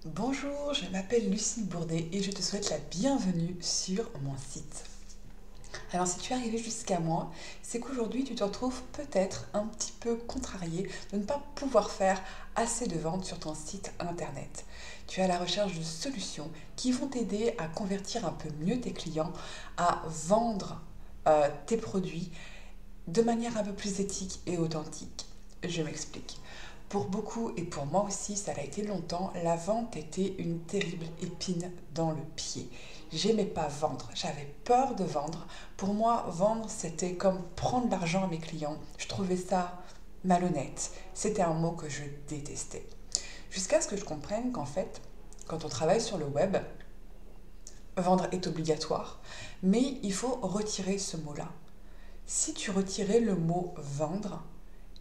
Bonjour, je m'appelle Lucie Bourdet et je te souhaite la bienvenue sur mon site. Alors si tu es arrivé jusqu'à moi, c'est qu'aujourd'hui tu te retrouves peut-être un petit peu contrarié de ne pas pouvoir faire assez de ventes sur ton site internet. Tu es à la recherche de solutions qui vont t'aider à convertir un peu mieux tes clients, à vendre tes produits de manière un peu plus éthique et authentique. Je m'explique. Pour beaucoup et pour moi aussi, ça l'a été longtemps, la vente était une terrible épine dans le pied. J'aimais pas vendre, j'avais peur de vendre. Pour moi, vendre, c'était comme prendre l'argent à mes clients. Je trouvais ça malhonnête. C'était un mot que je détestais. Jusqu'à ce que je comprenne qu'en fait, quand on travaille sur le web, vendre est obligatoire, mais il faut retirer ce mot-là. Si tu retirais le mot vendre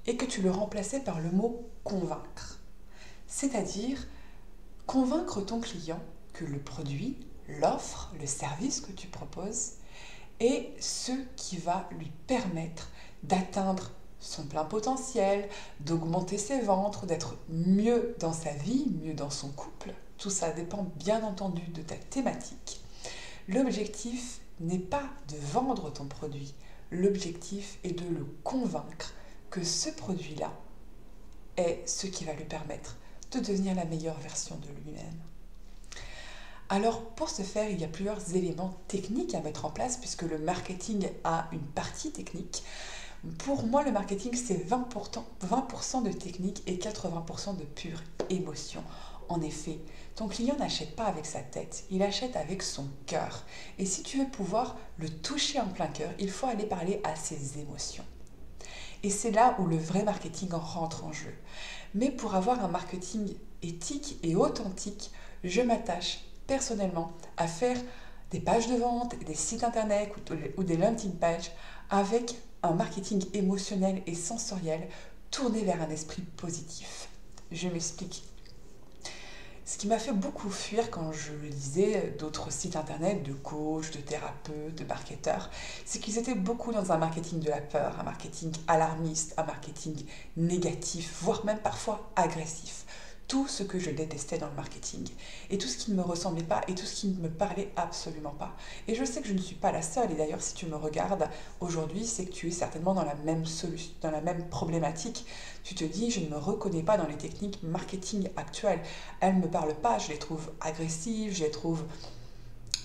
et que tu le remplaçais par le mot convaincre, c'est-à-dire convaincre ton client que le produit, l'offre, le service que tu proposes est ce qui va lui permettre d'atteindre son plein potentiel, d'augmenter ses ventes, d'être mieux dans sa vie, mieux dans son couple. Tout ça dépend bien entendu de ta thématique. L'objectif n'est pas de vendre ton produit, l'objectif est de le convaincre que ce produit-là est ce qui va lui permettre de devenir la meilleure version de lui-même. Alors pour ce faire, il y a plusieurs éléments techniques à mettre en place puisque le marketing a une partie technique. Pour moi, le marketing, c'est 20% de technique et 80% de pure émotion. En effet, ton client n'achète pas avec sa tête, il achète avec son cœur. Et si tu veux pouvoir le toucher en plein cœur, il faut aller parler à ses émotions. Et c'est là où le vrai marketing rentre en jeu. Mais pour avoir un marketing éthique et authentique, je m'attache personnellement à faire des pages de vente, des sites internet ou des landing pages avec un marketing émotionnel et sensoriel tourné vers un esprit positif. Je m'explique. Ce qui m'a fait beaucoup fuir quand je lisais d'autres sites internet de coachs, de thérapeutes, de marketeurs, c'est qu'ils étaient beaucoup dans un marketing de la peur, un marketing alarmiste, un marketing négatif, voire même parfois agressif. Tout ce que je détestais dans le marketing et tout ce qui ne me ressemblait pas et tout ce qui ne me parlait absolument pas. Et je sais que je ne suis pas la seule et d'ailleurs si tu me regardes aujourd'hui, c'est que tu es certainement dans la même solution, dans la même problématique. Tu te dis, je ne me reconnais pas dans les techniques marketing actuelles. Elles ne me parlent pas, je les trouve agressives, je les trouve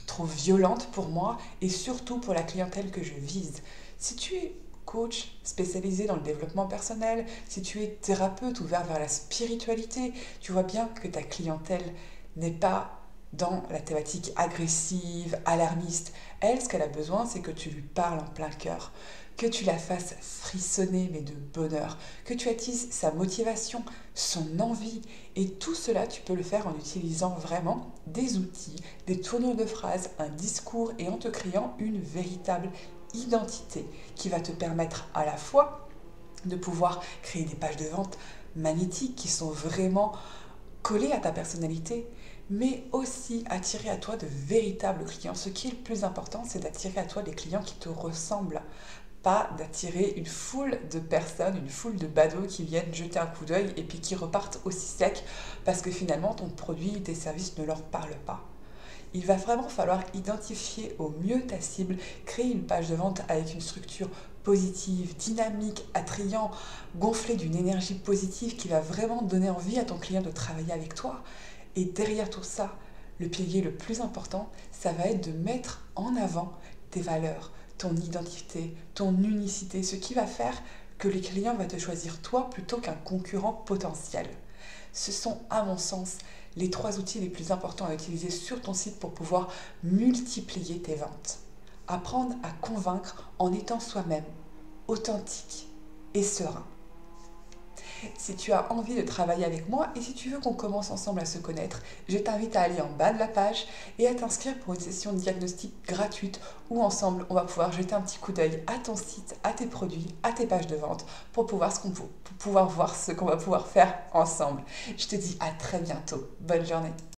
trop violentes pour moi et surtout pour la clientèle que je vise. Si tu es coach spécialisé dans le développement personnel, si tu es thérapeute ouvert vers la spiritualité, tu vois bien que ta clientèle n'est pas dans la thématique agressive, alarmiste. Elle, ce qu'elle a besoin, c'est que tu lui parles en plein cœur, que tu la fasses frissonner, mais de bonheur, que tu attises sa motivation, son envie. Et tout cela, tu peux le faire en utilisant vraiment des outils, des tournures de phrases, un discours et en te créant une véritable identité qui va te permettre à la fois de pouvoir créer des pages de vente magnétiques qui sont vraiment collées à ta personnalité, mais aussi attirer à toi de véritables clients. Ce qui est le plus important, c'est d'attirer à toi des clients qui te ressemblent, pas d'attirer une foule de personnes, une foule de badauds qui viennent jeter un coup d'œil et puis qui repartent aussi sec parce que finalement ton produit et tes services ne leur parlent pas. Il va vraiment falloir identifier au mieux ta cible, créer une page de vente avec une structure positive, dynamique, attrayant, gonflée d'une énergie positive qui va vraiment donner envie à ton client de travailler avec toi. Et derrière tout ça, le pilier le plus important, ça va être de mettre en avant tes valeurs, ton identité, ton unicité, ce qui va faire que les clients vont te choisir toi plutôt qu'un concurrent potentiel. Ce sont, à mon sens, les 3 outils les plus importants à utiliser sur ton site pour pouvoir multiplier tes ventes. Apprendre à convaincre en étant soi-même, authentique et serein. Si tu as envie de travailler avec moi et si tu veux qu'on commence ensemble à se connaître, je t'invite à aller en bas de la page et à t'inscrire pour une session de diagnostic gratuite où ensemble on va pouvoir jeter un petit coup d'œil à ton site, à tes produits, à tes pages de vente pour pouvoir voir ce qu'on va pouvoir faire ensemble. Je te dis à très bientôt. Bonne journée.